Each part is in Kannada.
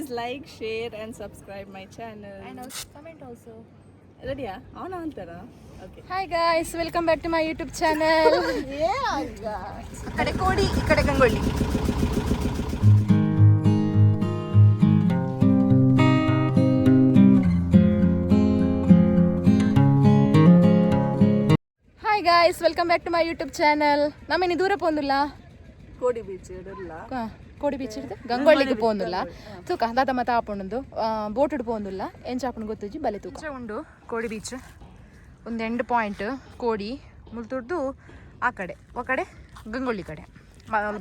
please like, share and subscribe my channel. And also comment also. Ready? On antara. Okay. Hi guys, welcome back to my YouTube channel. Yeah. Ikkade Kodi, ikkade Gangoli. Hi guys, welcome back to my YouTube channel. Nameni dura pondula. Kodi beach idella. కోడి బీచ్ గంగోళికి పోందుల్లా తూక దాత మత ఆపండు ಬೋಟುಡು పోందుల్లా ఏం చాపను ಗೊತ್ತುಜಿ ಬಲೆ ತೂಕ ಉಂಡು ಕೋಡಿ ಬೀಚ್ ಒಂದು ಎಂಡ್ ಪಾಯಿಂಟ್ ಕೋಡಿ ಮುಲ್ತುಡ್ದು ಆ ಕಡೆ ಒಕಡೆ ಗಂಗೊಳ್ಳಿ ಕಡೆ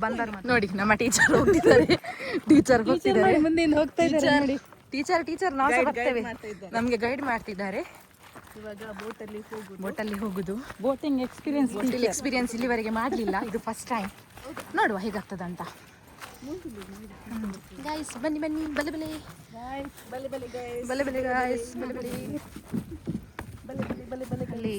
ಬಂದಾರ ನೋಡಿ ನಮ್ಮ ಟೀಚರ್ ಹೋಗ್ತಿದ್ದಾರೆ ಟೀಚರ್ ಹೋಗ್ತಿದ್ದಾರೆ ಮುಂದಿನ ಹೋಗ್ತಾ ಇದ್ದಾರೆ ಟೀಚರ್ ನಾವು ಸಹ ಬರ್ತೇವೆ ನಮಗೆ ಗೈಡ್ ಮಾಡ್ತಿದ್ದಾರೆ ಇವಾಗ ಬೋಟಲ್ಲಿ ಹೋಗುದು ಬೋಟಿಂಗ್ ಎಕ್ಸ್ಪೀರಿಯನ್ಸ್ ಇಲ್ಲಿವರೆಗೆ ಮಾಡಲಿಲ್ಲ ಇದು ಫಸ್ಟ್ ಟೈಮ್ ನೋಡುವ ಹೇಗಾಗ್ತದಂತ ಗೈಸ್ ಬನ್ನಿ ಬಲೆ ಬಲೆ ಗೈಸ್ ಬಲೆ ಅಲ್ಲಿ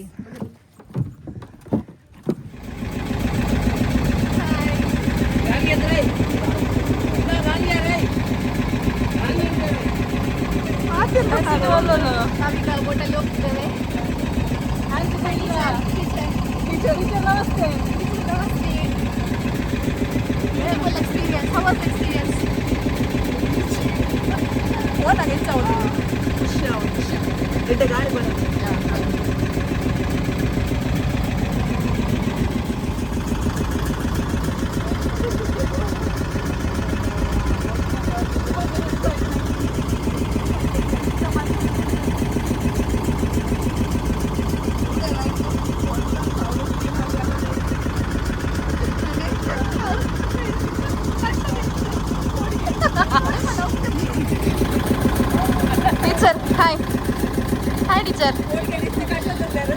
ನಾವೀಗ ಬೋಟಲ್ಲಿ ಹೋಗ್ತಿದ್ದೇವೆ ನಮಸ್ತೆ beautiful experience. How was the experience? What an sound. Push. Did the guy run? Hi teacher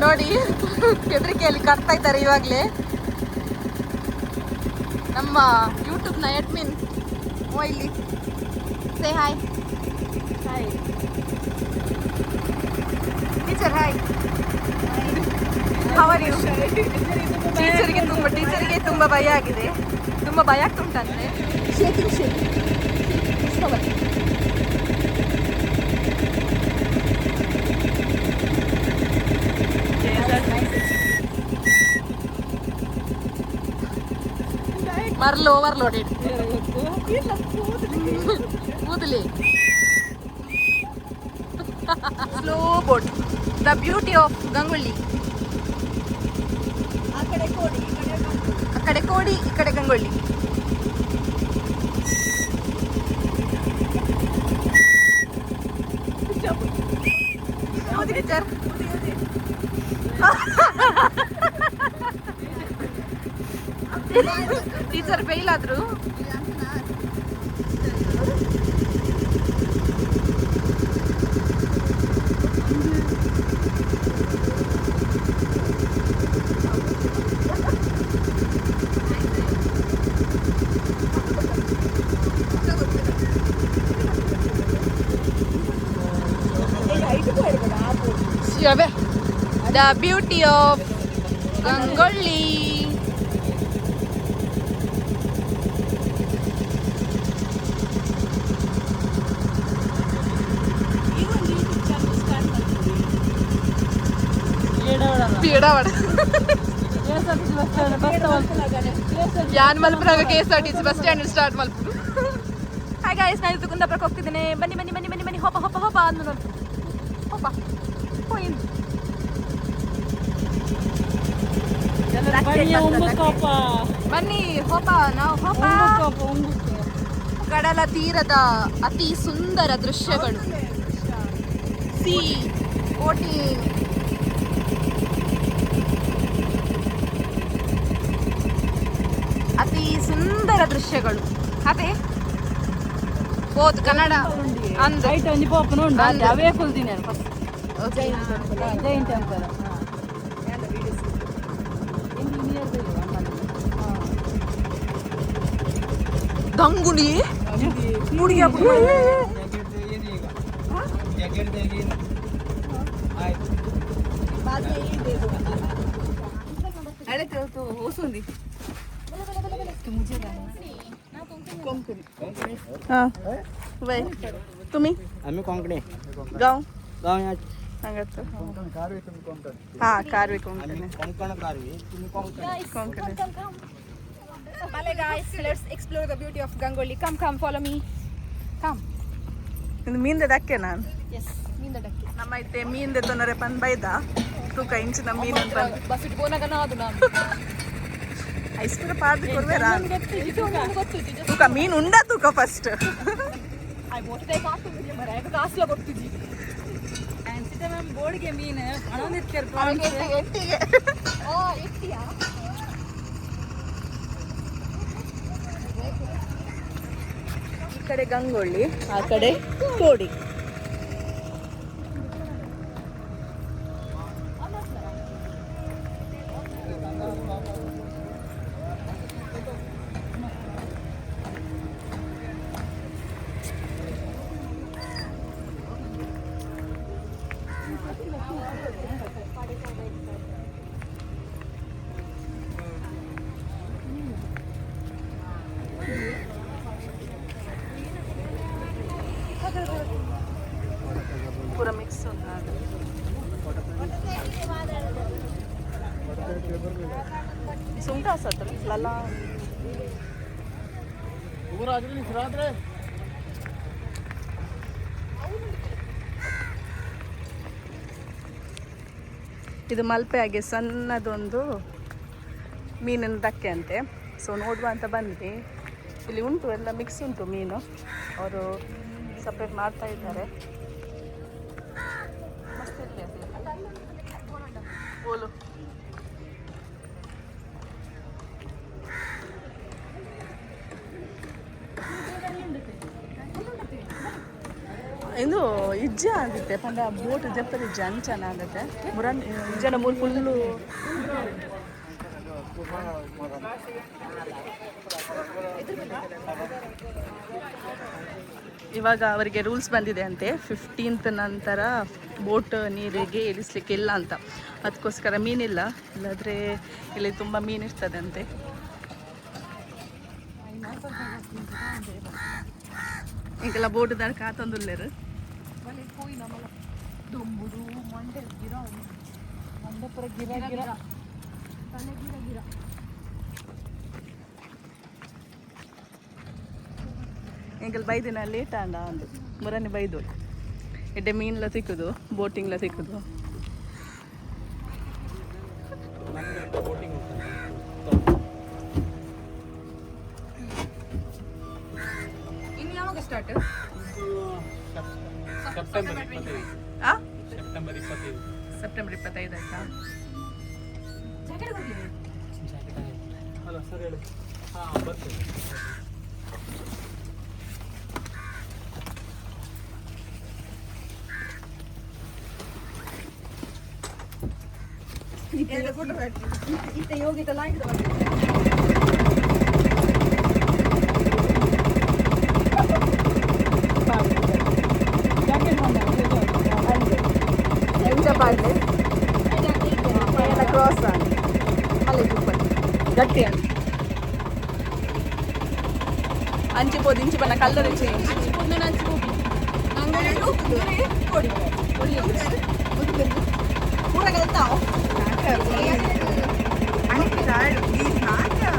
ನೋಡಿ ಹೆದರಿಕೆಯಲ್ಲಿ ಕಟ್ತಾ ಇದ್ದಾರೆ ಇವಾಗಲೇ ನಮ್ಮ ಯೂಟ್ಯೂಬ್ನ ಅಡ್ಮಿನ್ ಇಲ್ಲಿ say hi teacher hi how are you ಟೀಚರಿಗೆ ತುಂಬ ಭಯ ಆಗಿದೆ ತುಂಬ ಭಯ ಆಗ್ತುಂಟಂತೆ ಮರಳು ಓವರ್ಲೋಡೆಡ್ ಕೂದಲಿ slow boat the beauty of Gangolli ಆ ಕಡೆ ಕೋಡಿ ಈ ಕಡೆ ಗಂಗೊಳ್ಳಿ ಟೀಚರ್ ಟೀಚರ್ ಫೇಲ್ ಆದ್ರು The beauty of Gangoli. ಯಾನ್ ಮಲ್ಪುರಾಗ KSRTC ಬಸ್ ಸ್ಟ್ಯಾಂಡ್ ಸ್ಟಾರ್ಟ್ ಮಲ್ಪುರು. ಹಾಯ್ ಗೈಸ್, ನಾನು ಕುಂದಾಪುರಕ್ಕೆ ಹೋಗ್ತಿದ್ದೇನೆ. ಬನ್ನಿ ಹೋಪ ಅಂದು ನೋಡಿ ಹೋಪ ಹೋಯ್ತು ಬನ್ನಿ ಹೋಪ ನಾವು ಹೋಪ ಕಡಲ ತೀರದ ಅತಿ ಸುಂದರ ದೃಶ್ಯಗಳು ಸಿ ಬೋಟಿಂಗ್ ಅತಿ ಸುಂದರ ದೃಶ್ಯಗಳು ಅದೇ ಬೋದು ಕನ್ನಡ ಅಂದ ಅವೇ ಫುಲ್ದಿನ ಜೈನ್ ಟೆಂಪಲ್ ಗಂಗುಳಿ ಮುಡಿಯ ಹಳೆ ಹೊಸಂದಿ हाँ वही तुम्ही आम्ही कोंकणी गाव गाव या सांगतो हाँ कारवी कोंकणी आम्ही कोंकण कारवी तुम्ही Konkan Konkani Bale guys, let's explore the beauty of Gangoli. Come, follow me. Come. ಇದು ಮೀನ್ದೆ ದಕ್ಕೆ ನಾನು Yes, mean the duck. ನಮ್ಮ ಐತೆ ಮೀನ್ದೆ ತೊಂದರೆ ಪಂದ್ ಬೈದ ತೂಕ ಇಂಚಿನ ಮೀನು ಅಂತ Bus it ಗೋನಾಗ ನಾದು ನಾನು. ಐಸ್ ಕೂಡ ಪಾರ್ದು ಕೊಡ್ಬೇರಾ ಗೊತ್ತಿದ್ದು ತೂಕ ಮೀನು ಉಂಡ ತೂಕ ಫಸ್ಟ್ I ಬೋಟೆ ಕಾಕ್ತಿದ್ದೆ ಮರ ಅದು ಕಾಸ್ಲ ಕೊಡ್ತಿದ್ದಿ ಅನ್ಸಿದೆ ಮ್ಯಾಮ್ ಬೋರ್ಡ್ಗೆ ಮೀನು ಅಣೊಂದಿರ್ತಾರೆ ಎಟ್ಟಿಗೆ ಓ ಎಟ್ಟಿಯಾ ಈ ಕಡೆ ಗಂಗೊಳ್ಳಿ ಆ ಕಡೆ ಕೋಡಿ पूरा मिक्स होता है सुंटा सत्र लला ಇದು ಮಲ್ಪೆಯಾಗೆ ಸಣ್ಣದೊಂದು ಮೀನಿನ ದಕ್ಕೆ ಅಂತೆ ಸೊ ನೋಡುವ ಅಂತ ಬಂದ್ವಿ ಇಲ್ಲಿ ಉಂಟು ಎಲ್ಲ ಮಿಕ್ಸ್ ಉಂಟು ಮೀನು ಅವರು ಸಪ್ರೇಟ್ ಮಾಡ್ತಾ ಇದ್ದಾರೆ ಓಲು ಇದು ಇಜ್ಜ ಆಗುತ್ತೆ ಪಂಡ ಬೋಟ್ ಜಪ್ಪದ ಇಜ್ಜ ಅಂಚನ ಆಗುತ್ತೆ ಮುರನ್ ಇಜ್ಜನ ಮೂರು ಫುಲ್ಲು ಇವಾಗ ಅವರಿಗೆ ರೂಲ್ಸ್ ಬಂದಿದೆ ಅಂತೆ 15th ನಂತರ ಬೋಟ್ ನೀರಿಗೆ ಇಳಿಸ್ಲಿಕ್ಕೆ ಇಲ್ಲ ಅಂತ ಅದಕ್ಕೋಸ್ಕರ ಮೀನಿಲ್ಲ ಇಲ್ಲಾದರೆ ಇಲ್ಲಿ ತುಂಬ ಮೀನು ಇರ್ತದೆ ಅಂತೆ ಈಗೆಲ್ಲ ಬೋಟ್ ದಾರ ಕಾತೊಂದುಲ್ಲೇರು ಎಂಕಲ್ ಬೈದಿನ ಲೇಟ್ ಆಂಡ ಅಂದು ಮುರನೆ ಬೈದು ಎಡ್ಡೆ ಮೀನ್ಲ ಸಿಕ್ಕುದು ಬೋಟಿಂಗ್ಲ ಸಿಕ್ಕುದು ಇನ್ನು ಯಾವಾಗ ಸ್ಟಾರ್ಟ್ ಸೆಪ್ಟೆಂಬರ್ 25 ಆಯ್ತಾ ಇತ್ತ ಯೋಗಿತ ಲಾಯ್ದು ಎಂಚಪಾಡ್ಲೆ ಕ್ರಾಸ್ ಮಲೆ ಗಟ್ಟಿ ಅಂತ ಅಂಚಿಬೋದು ಇಂಚಿ ಬಣ್ಣ colour change pura cái tàu anh cái đi thả chứ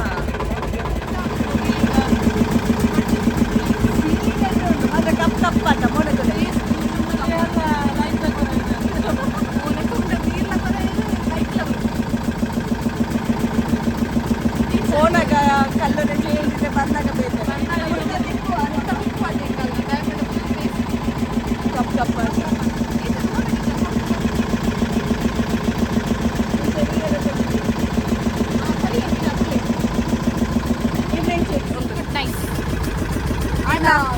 ada kap pada mau nak ke phone aga kallo de change de banna ka bete kap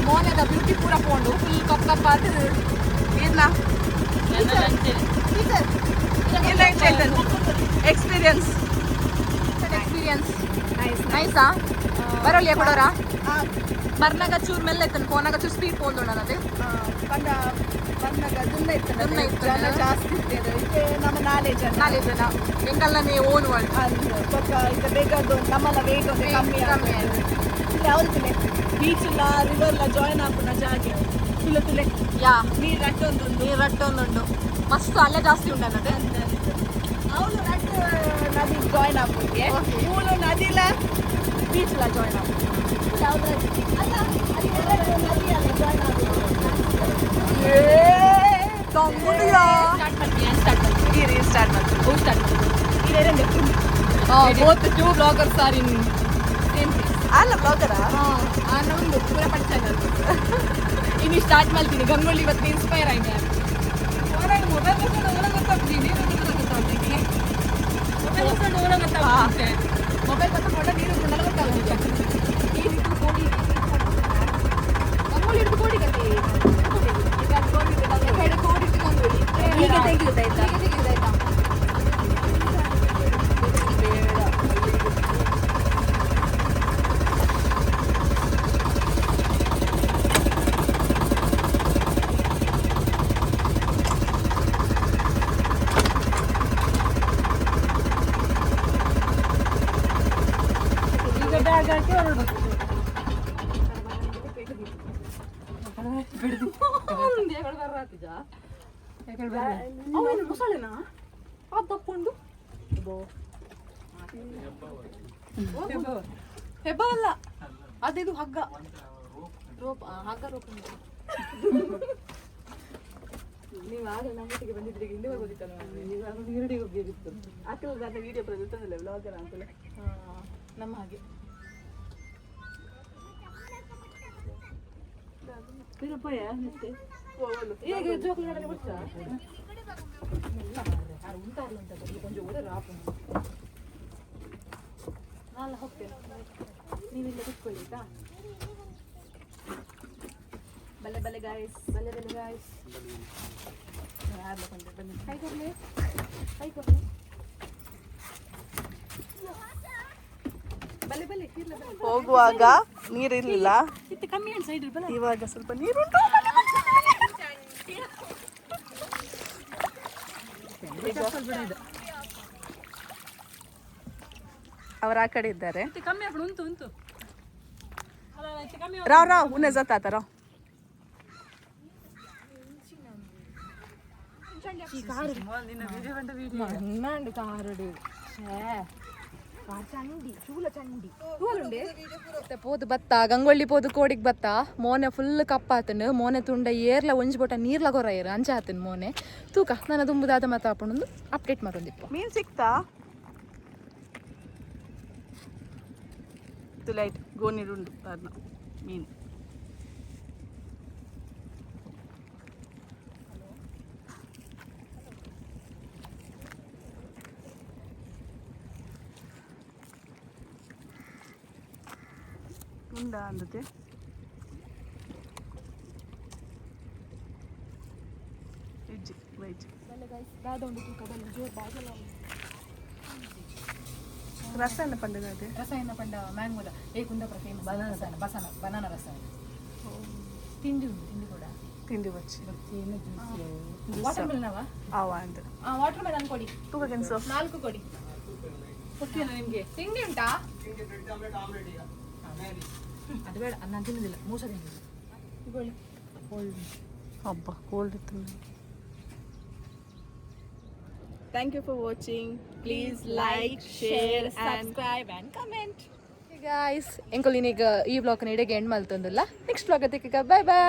ಮೋನೆದ ಬ್ಯೂಟಿ ಪೂರ ಪೋಂಡು ಫುಲ್ ಕಪ್ ಕಪ್ ಅದು ಇಲ್ಲ ಎಕ್ಸ್ಪೀರಿಯನ್ಸ್ ನೈಸಾ ಬರೋಲ್ಲ ಕೊಡೋರಾ ಬರ್ನಾಗ ಚೂರ್ ಮೇಲೆ ಇತ್ತನ ಫೋನಾಗ ಚೂರ್ ಸ್ಪೀಡ್ ಪೋಲ್ದೋಣ ಅದೇ ಜಾಸ್ತಿ ನಮ್ಮ ನಾಲೆಜ್ ಎಂಕಲ್ಲನೇ ಓನ್ ವರ್ಲ್ಡ್ ಈಗ ಬೇಗ ನಮ್ಮಲ್ಲ ವೇಟ್ ಒಂದು ಕಮ್ಮಿ ಕಮ್ಮಿ ಯಾವ್ದು ಬೀಚ್ ಲ ರಿವರ್ ಲ ಜಾಯಿನ್ ಆಪುನ ಜಾಗೆ ತುಲೆ ತುಲೆ ಯಾ ನೀರು ರಟ್ಟೊಂದು ನೀರು ರಟ್ಟೊಂದುಂಡು ಮಸ್ತ್ ಅಲ್ಲೇ ಜಾಸ್ತಿ ಉಂಟು ಅನ್ನೋದು ಅವಳು ರಟ್ಟ ನದಿ ಜಾಯಿನ್ ಆಪುಗೆ ಇವಳು ನದಿಲ ಬೀಚ್ ಲ ಜಾಯಿನ್ ಆಪು ಅಲ್ಲ ಅದು ಎರಡು ನದಿ ಅಲ್ಲ ಜಾಯಿನ್ ಆಪು ಸ್ಟಾರ್ಟ್ ಮಾಡ್ತೀನಿ ಸ್ಟಾರ್ಟ್ ಮಾಡ್ತೀನಿ ಸ್ಟಾರ್ಟ್ ಇದೇನು both two bloggers are in same place. ಅಲ್ಲ ಬ್ಲಾಗರಾ ನಮ್ಮದು ಪೂರ ಪಡಿಸ್ತಾರೆ ಇನ್ನು ಸ್ಟಾರ್ಟ್ ಮಾಡ್ತೀನಿ ಗಂಗೊಳ್ಳಿ ಇವತ್ತು ಇನ್ಸ್ಪೈರ್ ಆಯ್ತು ಮೊಬೈಲ್ ಗೊತ್ತಾಗ್ತೀನಿ ಗೊತ್ತಾಗುತ್ತೆ ಮೊಬೈಲ್ ಬಂದು ಫೋಟೋ ನೀರು ನನಗೆ ಗೊತ್ತಾಗುತ್ತೆ ನೀರಿಟ್ಟು ಕೋಡಿ ಗಂಗೊಳ್ಳಿ ಹಿಡಿದು ಕೋಡಿ ಕಟ್ಟಿ ಕೋಡಿ ಇಟ್ಟು ಗಂಗೊಳ್ಳಿ ಈಗ ತೆಗಿಯುತ್ತಾಯ್ತಾ ಈಗ ತೆಗೆದಾಯ್ತಾ ಈಗ ಬ್ಯಾಗ್ ಹಾಕಿ ಹೊರಡ್ಬೇಕು ಅವೇನು ಮೊಸಳೆನಾ ಅದು ತಪ್ಕೊಂಡು ಹೆಬ್ಬ ಅಲ್ಲ ಅದಿದು ಹಗ್ಗ ರೋಪ್ ಹಗ್ಗ ರೋಪ್ ನೀವು ಆಗ ನಮ್ಮೊಟ್ಟಿಗೆ ಬಂದಿದ್ರೆ ಹಿಂದೆ ಹೋಗೋದಿತ್ತಲ್ಲ ನೀರಡಿಗೆ ಹೋಗಿತ್ತು ಅಕ್ಕಲ ವಿಡಿಯೋ ಪ್ರೊಡ್ಯೂಸರ್ ಬ್ಲಾಗರ್ ಅಂತಲ್ಲ ನಮ್ಮ ಹಾಗೆ ಈಗ ಜೋಕುಲು ನಡೆಗೆ ಬಿಡ್ತಾ ಉಂಟಾಗಲ್ಲ ಅಂತ ಕೊಂಚ ಓಡ ರಾಪು ನಾನು ಹೋಗ್ತೇನೆ ನೀವಿಲ್ಲ ಕೂತ್ಕೊಳ್ಳಿ ಆಯ್ತಾ ಬಲ್ಲೆ ಬಲ್ಲೆ ಗಾಯ್ಸ್ ಬಲ್ಲೆ ಬಲ್ಲೆ ಗಾಯ್ಸ್ ಯಾರು ಬಂದು ಬನ್ನಿ ಕೈ ಕೊಡ್ಲಿ ಕೈ ಕೊಡ್ಲಿ ಬಲ್ಲೆ ಬಲ್ಲೆ ಹೋಗುವಾಗ ನೀರಿರಲಿಲ್ಲ ಇತ್ತು ಕಮ್ಮಿ ಏನು ಸೈಡ್ ಇರ್ಬಲ್ಲ ಇವಾಗ ಸ್ವಲ್ಪ ನೀರುಂಟು ಅವ್ರು ಆ ಕಡೆ ಇದ್ದಾರೆ ಇತ್ತು ಕಮ್ಮಿ ಆಗ್ಬಿಡು ಉಂಟು ಉಂಟು ಅಲ್ಲ ಇತ್ತು ಕಮ್ಮಿ ರಾವ್ ರಾವ್ ಉನ್ನೆ ಜತಾತ ರಾವ್ ಮಣ್ಣಾಂಡು ಕಾರಡು ಚಂಡಿ ಚೂಲ ಚಂಡಿ ಪೋದು ಬತ್ತ ಗಂಗೊಳ್ಳಿ ಪೋದು ಕೋಡಿಗೆ ಬತ್ತ ಮೋನೆ ಫುಲ್ ಕಪ್ಪಾತನು ಮೋನೆ ತುಂಡ ಏರ್ಲ ಒಂಜಿ ಬೋಟ ನೀರ್ಲ ಗೊರ ಏರು ಅಂಚ ಆತನು ಮೋನೆ ತೂಕ ನನ್ನ ತುಂಬುದಾದ ಮಾತು ಹಾಕೊಂಡು ಅಪ್ಡೇಟ್ ಮಾಡೋದಿಪ್ಪ ಮೀನ್ ಸಿಕ್ತಾ ಲೈಟ್ ಗೋಣಿರುಂಡು ಅದನ್ನ ಮೀನು ಉಂಡ ಅಂದತೆ ಇಜ್ಜಿ ವೈಜಿ ರಸಾಯನ ಪಂಡದ ಅದೇ ರಸಾಯನ ಪಂಡ ಮ್ಯಾಂಗೋದ ಕುಂದಾಪುರ ಫೇಮಸ್ ಬನಾನಾ ರಸಾಯನ ತಿಂಡಿ ಉಂಟು ತಿಂಡಿ ಕೂಡ ತಿಂಡಿ ಬಚ್ಚಿ ವಾಟರ್ ಮೆಲನವಾ ಅವ ಅಂದ ವಾಟರ್ ಮೆಲನ್ ಕೊಡಿ ತೂಕ ಕೆನ್ಸು 4 ಕೊಡಿ ಓಕೆನಾ ನಿಮಗೆ ತಿಂಡಿ ಉಂಟಾ ಅದು ಬೇಡ ನಾನು ತಿನ್ನುದಿಲ್ಲ ಮೂಸ ತಿನ್ನುದಿಲ್ಲ ಹಬ್ಬ ಕೋಲ್ಡ್ ಇತ್ತು thank you for watching please like share and subscribe and comment guys ಎಂಕೊಲಿನೀಗ ಈ ಬ್ಲಾಗ್ನ ಇಡೆಗೆ ಎಂಡ್ ಮಲ್ತೊಂದಿಲ್ಲ ನೆಕ್ಸ್ಟ್ ಬ್ಲಾಗ್ ಅದಕ್ಕೆ ಬಾಯ್ ಬಾಯ್